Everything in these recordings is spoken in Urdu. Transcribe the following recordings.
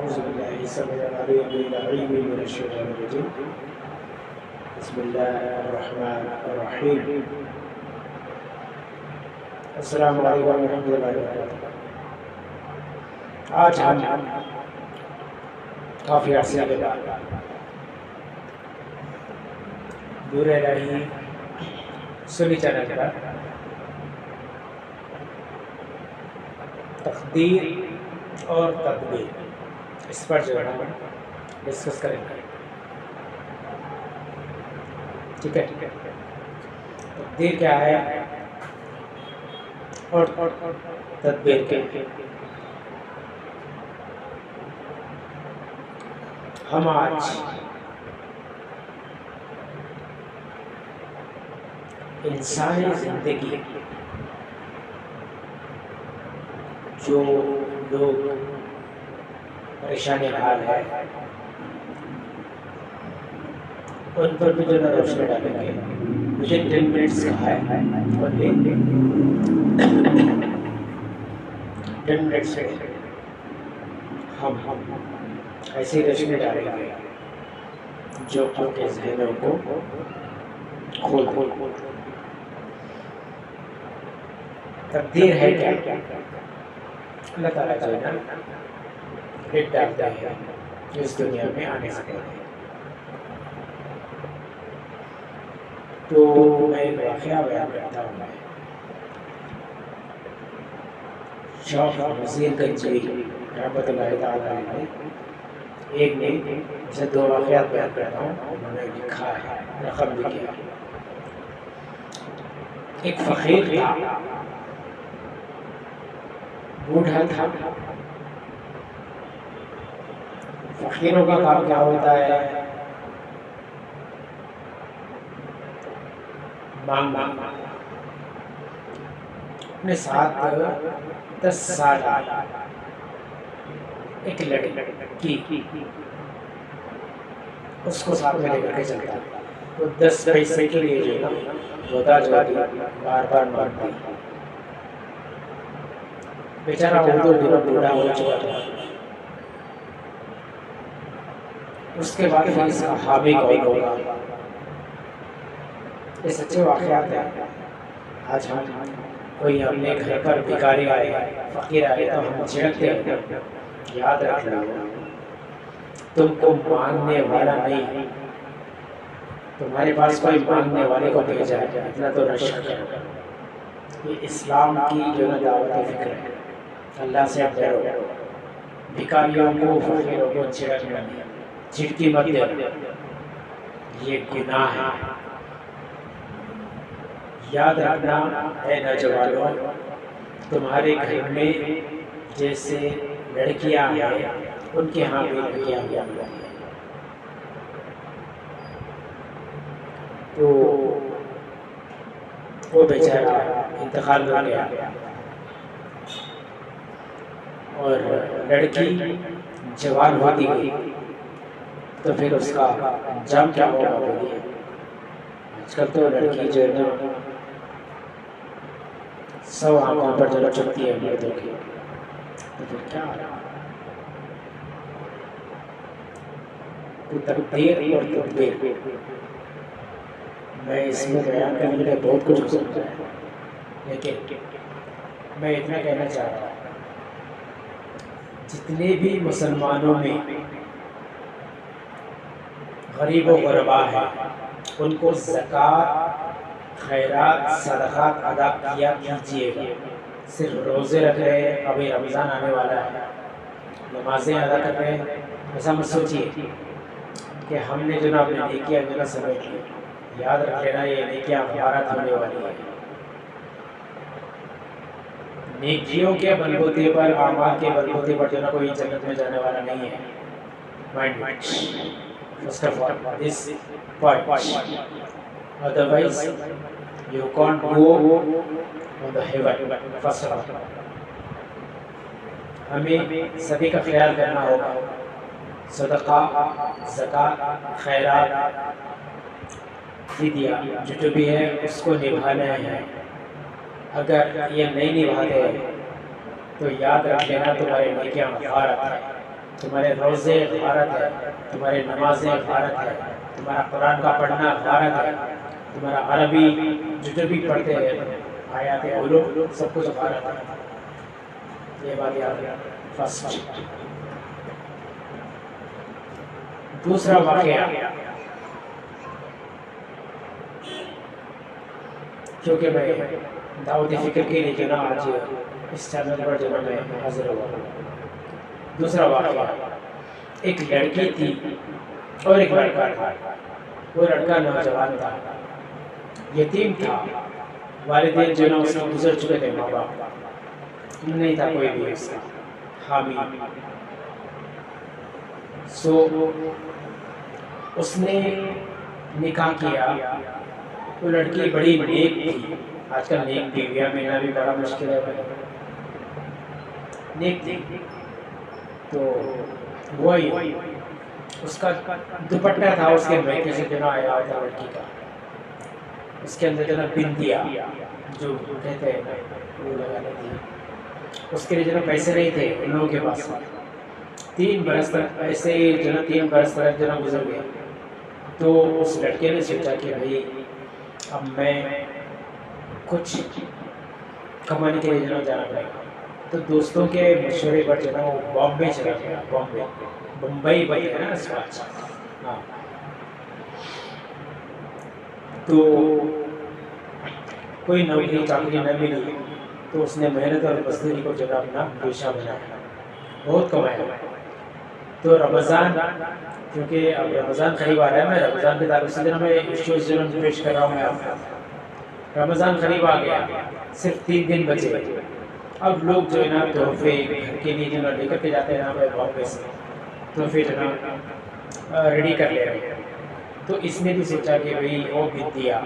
أعوذ بالله السميع العليم من الشيطان الرجيم بسم الله الرحمن الرحيم السلام علیکم ورحمۃ اللہ وبرکاتہ۔ آج ہم کافی عرصے کے بعد دور الہی سنی چینل پر تقدیر اور تدبیر اس پر جو ہے ہم ڈسکس کریں گے، ٹھیک ہے؟ تقدیر کیا ہے اور تدبیر کیا ہے؟ ہم آج انسانی زندگی جو لوگ پریشانی حال ہے ان پر بھی جو ہے روشنی ڈالیں گے۔ مجھے 10 منٹس کہا ہے اور 10 منٹس میں ہم ایسی روشنی ڈالیں گے جو آپ کے ذہنوں کو کھول دے۔ تقدیر ہے کیا؟ اللہ تعالیٰ جو ہے نا لکھ ڈالتا ہے اس دنیا میں آنے سے پہلے۔ تو میں ایک واقعہ بیان کرتا ہوں۔ شیخ نذیر گنجوی رحمۃ اللہ تعالیٰ علیہ ایک نے اسے 2 واقعات بیان کرتا ہوں، انہوں نے لکھا ہے، رقم بھی کیا۔ ایک فقیر تھا، بوڑھا تھا۔ فقیروں کا کام کیا ہوتا ہے؟ مانگنا۔ اپنے ساتھ 10 سال ایک لڑکی اس کو ساتھ میں لے کر کے چلتا، وہ 10 پیسے کے لیے جو ہے نا روتا جاتی، بار بار مانگتی۔ بیچارہ وہ تو بوڑھا ہو چکا تھا۔ اس کے بعد پھر اس کا حامی کون ہوگا؟ یہ سچے واقعات ہیں۔ آج ہم کوئی اپنے گھر پر بھکاری آئے، فقیر آئے تو ہم جھڑکتے ہیں۔ یاد رکھنا، تم کو مانگنے والا نہیں، تمہارے پاس کوئی مانگنے والے کو بھیجا ہے، اتنا تو رشک کرو۔ یہ اسلام کی جو ہے دعوت فکر ہے۔ اللہ سے ڈرو، بھکاریوں کو فقیروں کو جھڑکنا نہیں، جھٹکی مت دو، یہ گناہ ہے۔ یاد رکھنا اے نوجوانوں، تمہارے گھر میں جیسے لڑکیاں ہیں ان کے ہاں بھی لڑکیاں ہیں۔ تو وہ بیچارہ انتقال ہو گیا اور لڑکی جوان ہوتی گئی، تو پھر اس کا انجام کیا ہوگا بولیے؟ آج کل تو لڑکی جو ہے نا 100 آنکھوں پر جو چپتی ہے مردوں کی، تو پھر کیا؟ تو تقدیر اور تدبیر میں اس میں بیان کرنے کے لیے بہت کچھ ہو سکتا ہے، لیکن میں اتنا کہنا چاہ رہا ہوں، جتنے بھی مسلمانوں میں غریب و غربا ہیں ان کو زکوٰۃ، خیرات، صدقات ادا کیا کیجیے گا۔ صرف روزے رکھ رہے ہیں، ابھی رمضان آنے والا ہے، نمازیں ادا کر رہے ہیں، ایسا مت سوچیے کہ ہم نے جو نا اپنے نیکیاں جو نا سمیٹ لی۔ یاد رکھ لینا یہ نیکیاں غارت ہونے والی ہے۔ نیکیوں کے بلبوتے پر، اعمال کے بلبوتے پر جو نا کوئی جنت میں جانے والا نہیں ہے۔ Mind first of all this point, otherwise you can't go on the heaven first of all۔ ہمیں سبھی کا خیال کرنا ہوگا، صدقہ، زکوٰۃ، خیرات، فدیہ جو بھی ہے اس کو نبھانا ہے۔ اگر یہ نہیں نبھاتے تو یاد رکھ لینا تمہارے نیکیاں غارت ہے۔ تمہارے روزے غارت ہے، تمہارے نمازیں غارت ہے، تمہارا قرآن کا پڑھنا غارت ہے، تمہارا عربی جو بھی پڑھتے ہیں آیات علوم سب کچھ غارت ہے۔ یہ بات یاد ہے فرسٹ۔ دوسرا واقعہ، کیونکہ میں دعوت فکر کے لیے جو نا آج اس چینل پر جو میں حاضر ہوا۔ دوسرا واقعہ، ایک لڑکی تھی اور ایک لڑکا تھا۔ وہ لڑکا نوجوان تھا، یتیم تھا، والدین جو نا اس میں گزر چکے تھے، ماں باپ نہیں تھا کوئی بھی اس کا حامی۔ اس نے نکاح کیا۔ وہ لڑکی بڑی نیک تھی، آج کل نیک بیویاں ملنا بھی بڑا مشکل ہے، نیک تھی۔ تو وہی اس کا دوپٹہ تھا، اس کے میکے سے جنا آیا تھا لڑکی کا، اس کے اندر جنا بندیا جو کہتے ہیں وہ لگانے تھی۔ اس کے لیے جنا پیسے نہیں تھے ان لوگوں کے پاس۔ 3 برس تک ایسے ہی جنا 3 برس تک جنا گزر گیا۔ تو اس لڑکے نے سوچا کہ بھائی اب میں کچھ کمانے کے لیے جنا جانا پڑے گا۔ تو دوستوں کے مشورے پر جو نا وہ بامبے چلا گیا۔ بمبئی بھائی ہے نا اس بات۔ ہاں، تو کوئی نوکری چاکری نہ ملی تو اس نے محنت اور مزدوری کو جو نا اپنا پیشہ بنایا، بہت کمایا۔ تو رمضان، کیونکہ اب رمضان قریب آ رہا ہے، میں رمضان کے تعلق سے جو نا میں ایشوز جو نا پیش کر رہا ہوں میں آپ کو۔ رمضان قریب آ گیا، صرف 3 دن بچے۔ اب لوگ جو ہے نا تحفے گھر کے لیے جو نا لے کر کے جاتے ہیں نا بامبے سے، تحفے جو نا ریڈی کر لے رہے ہیں۔ تو اس نے بھی سوچا کہ بھئی وہ بندیا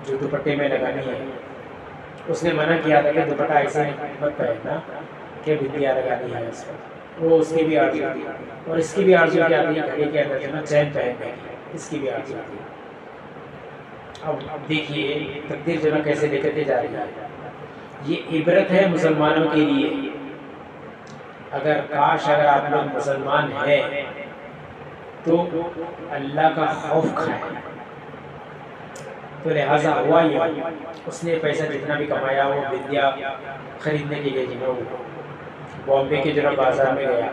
جو دوپٹے میں لگانی ہے، اس نے منع کیا تھا کہ دوپٹہ ایسے مت پہننا کہ بندیا لگانی ہے اس پر۔ وہ اس کی بھی آرزو تھی، اور اس کی بھی آرزو کیا تھی، گھڑی کے اندر جو نا چین پہننے کی، اس کی بھی آرزو تھی۔ اب دیکھیے تقدیر جو نا کیسے لے کر کے جا رہی ہے۔ یہ عبرت ہے مسلمانوں کے لیے۔ اگر آپ لوگ مسلمان ہیں تو اللہ کا خوف کھائیں۔ تو لہٰذا ہوا یہ، اس نے پیسہ جتنا بھی کمایا وہ بندیا خریدنے کے لیے جو بامبے کے جو بازار میں گیا،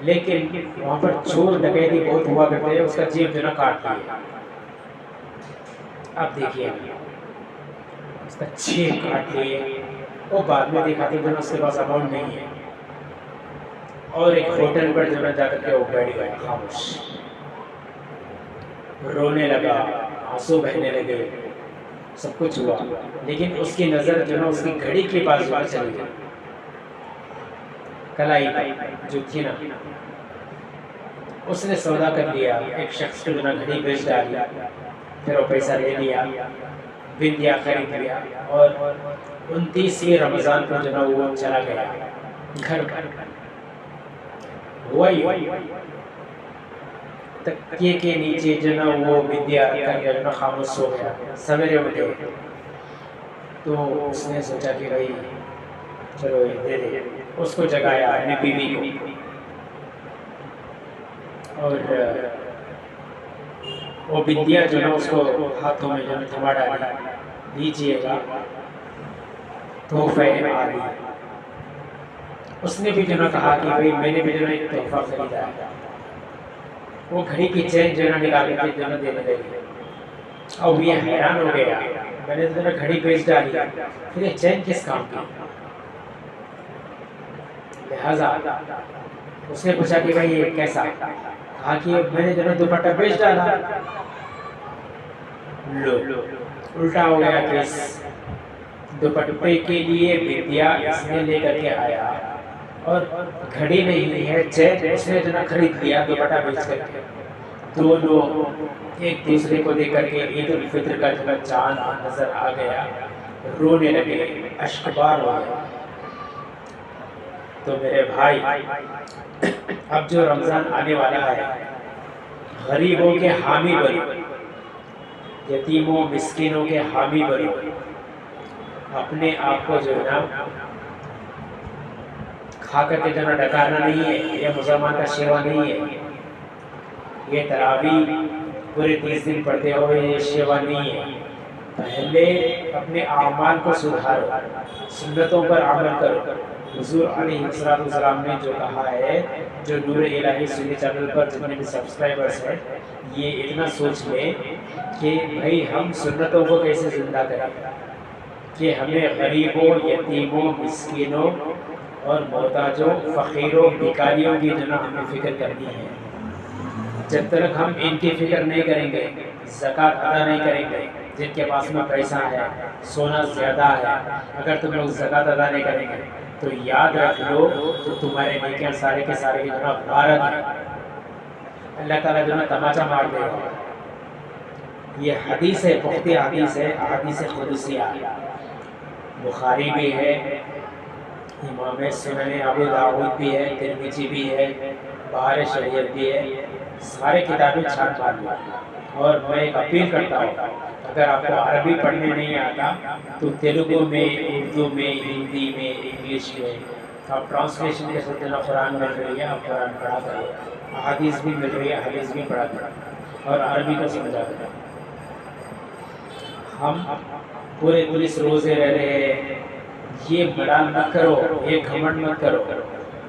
لیکن وہاں پر چور ڈکیتی بہت ہوا کرتے ہیں، اس کا جیب جو نا کاٹ دیا۔ اب دیکھیے اس کا جیب کاٹ لیے، وہ بعد میں دکھاتے جو نا اس کے پاس اماؤنٹ نہیں ہے، اور ایک ہوٹل پر جو نا جا کر کے وہ بیٹھ گیا خاموش، رونے لگا، آنسو بہنے لگے، سب کچھ ہوا، لیکن اس کی نظر جو نا اس کی گھڑی کے پاس جو چلی گئی، کلائی جو تھی نا، اس نے سودا کر لیا، ایک شخص کو جو نا گھڑی بیچ ڈالی، پھر وہ پیسہ لے لیا، بندیا خرید لیا، اور 29ویں رمضان پر جو نا وہ چلا گیا گھر پر۔ وہی تکیے کے نیچے جو نا وہ بندیا کر کے جو نا خاموش ہو گیا۔ سویرے اٹھے تو اس نے سوچا کہ بھائی چلو دے دے، اس کو جگایا اپنی بیوی کو، اور وہ بندیا جو نا اس کو ہاتھوں میں جو نا تھما ڈالی، لیجیے گا تحفہ عالی۔ اس نے بھی جو نا کہا کہ بھائی میں نے بھی جو نا ایک تحفہ خریدا ہے۔ وہ گھڑی کی چین جو نا نکال کے جو نا دینے لگی، اور یہ حیران ہو گیا، میں نے جو نا گھڑی بیچ ڈالی، پھر یہ چین کس کام کی؟ لہٰذا اس نے پوچھا کہ بھائی یہ کیسا؟ کہا کہ میں نے جو نا دوپٹہ بیچ ڈالا۔ لو الٹا ہو گیا کیس، دوپٹے کے لیے بندیا اس نے لے کر کے آیا، اور گھڑی نہیں ہے، چین اس نے جو نا خرید لیا دوپٹہ بیچ کر کے۔ دونوں ایک دوسرے کو دیکھ کر کے عید الفطر کا جو نا چاند نظر آ گیا، رونے لگے، اشکبار ہو گئے۔ تو میرے بھائی، اب جو رمضان آنے والا ہے، غریبوں کے حامی بنو، یتیموں مسکینوں کے حامی بنو، اپنے آپ کو جو ہے نا کھا کر کے جنا ڈکارنا نہیں ہے، یہ مسلمان کا شیوا نہیں ہے، یہ تراویح پورے 30 دن پڑھتے ہوئے یہ شیوا نہیں ہے۔ پہلے اپنے اعمال کو سدھارو، سنتوں پر عمل کرو۔ حضور علیہ السلام نے جو کہا ہے، جو نور الہی سنی چینل پر جتنے بھی سبسکرائبرز ہیں، یہ اتنا سوچ لیں کہ بھائی ہم سنتوں کو کیسے زندہ کریں، کہ ہمیں غریبوں، یتیموں، مسکینوں اور محتاجوں، فقیروں، بھکاریوں کی جناب ہمیں فکر کرنی ہے۔ جب تک ہم ان کی فکر نہیں کریں گے، زکوٰۃ ادا نہیں کریں گے، جن کے پاس میں پیسہ ہے، سونا زیادہ ہے، اگر تم لوگ زکوٰۃ ادا نہیں کریں گے تو یاد رکھ لو تو تمہارے نیکیاں سارے کے سارے کی جناب غارت ہے، اللہ تعالیٰ جو ہے تماچا مار دے گا۔ یہ حدیث ہے، پختہ حدیث ہے، حدیث قدسیہ، بخاری بھی ہے، امام سنن ابو داؤد بھی ہے، ترمذی بھی ہے، بہار شریعت بھی ہے، سارے کتابیں چھاپ مار لو۔ اور میں ایک اپیل کرتا ہوں، اگر آپ کو عربی پڑھنے نہیں آتا تو تیلگو میں، اردو میں، ہندی میں، انگلش میں آپ ٹرانسلیشن کے ساتھ قرآن مل رہی ہے، آپ قرآن پڑھا کرو، احادیث بھی مل رہی ہے، حدیث بھی پڑھا کرو اور عربی کو سمجھا کرو۔ ہم پورے 19 روزے رہ رہے ہیں، یہ بڑا مت کرو، یہ گھمنڈ مت کرو،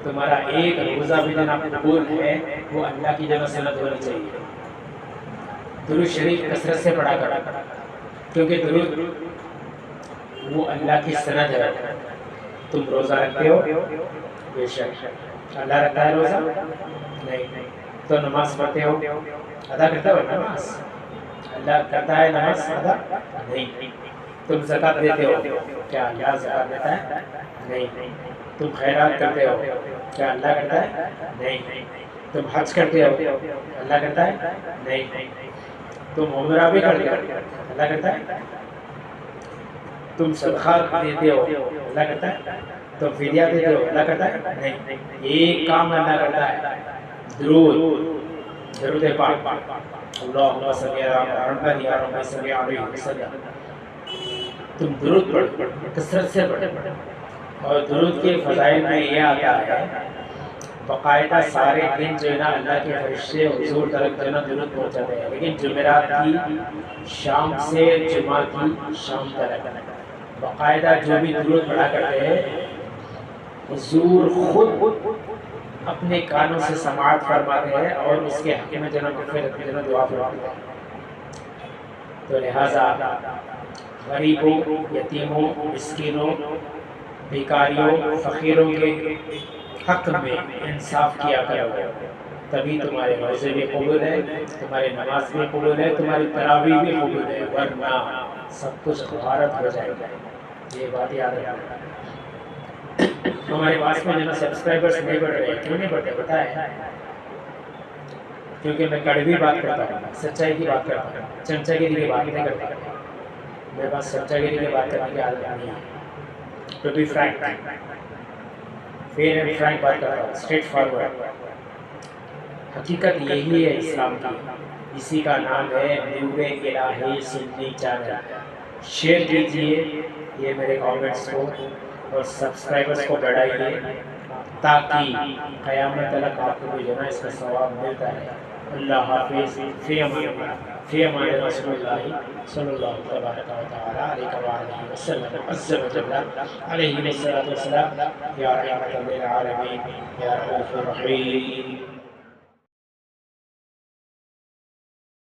تمہارا ایک روزہ بھی جناب قبول ہے وہ اللہ کی جگہ سند ہونی چاہیے۔ درود شریف کثرت سے پڑھا کرو، کیونکہ درود وہ اللہ کی سند ہے۔ تم روزہ رکھتے ہو؟ بے شک۔ اللہ رکھتا ہے روزہ؟ نہیں۔ تو نماز پڑھتے ہو؟ ادا کرتے ہو نماز؟ اللہ کرتا ہے نماز ادا؟ نہیں۔ تم زکوٰۃ دیتے ہو؟ کیا اللہ زکوٰۃ دیتا ہے؟ نہیں۔ تم خیرات کرتے ہو؟ کیا اللہ کرتا ہے؟ نہیں۔ تم حج کرتے ہو؟ اللہ کرتا ہے؟ نہیں۔ تم عمرہ بھی کرتے ہو؟ اللہ کرتا ہے؟ تم صدقہ دیتے ہو؟ اللہ کرتا ہے؟ تم فدیہ دیتے ہو؟ اللہ کرتا ہے؟ نہیں۔ ایک کام اللہ کرتا ہے، درود پاک، اللہم صلی علی محمد یا رب صلی علیہ وسلم۔ تم درود پڑھو، کثرت سے پڑھو، اور درود کے فضائل میں یہ آتا ہے باقاعدہ سارے دن جو ہے نا اللہ کے فرشتے حضور تک جو ہے نا درود پہنچاتے ہیں، لیکن جمعرات کی شام سے جمعہ کی شام تک باقاعدہ جو بھی درود پڑھا کرتے ہیں حضور خود اپنے کانوں سے سماعت فرماتے ہیں اور اس کے حق میں جناب دعا فرماتے ہیں۔ تو لہٰذا غریبوں، یتیموں، مسکینوں، بھکاریوں، فقیروں کے حق میں انصاف کیا کرو، تبھی تمہارے روزے بھی قبول ہے، تمہاری نماز بھی قبول ہے، تمہاری تراویح بھی قبول ہے، ورنہ سب کچھ غارت ہو جائے گا۔ یہ بات یاد رکھنا۔ ہمارے پاس میں جنہاں سبسکرائبرز نہیں بڑھ رہے، کیوں نہیں بڑھتے پتہ ہے؟ کیونکہ میں کڑوی بات کرتا ہوں، سچائی کی بات کرتا ہوں، چمچہ گیری کی بات نہیں کرتا۔ میرے پاس سچا گیری کی بات کرنے کی عادت نہیں ہے۔ To be frank, fair and frank بات کرتا ہوں، اسٹریٹ فارورڈ۔ حقیقت یہی ہے اسلام کی، اسی کا نام ہے نور الہی سنی چینل۔ شیئر کیجئے یہ میرے کامنٹس کو اور سبسکرائبرز کو بڑھائیے تاکہ قیامت تک آپ کو بھی جنہیں اس کا ثواب ملتا ہے۔ اللہ حافظ، فی امان رسول اللہ صلی اللہ تبارک و تعالی علیہ وسلم عز و جل علیہ الصلوۃ والسلام۔ یا رحمۃ للعالمین، یا رؤوف رحیم۔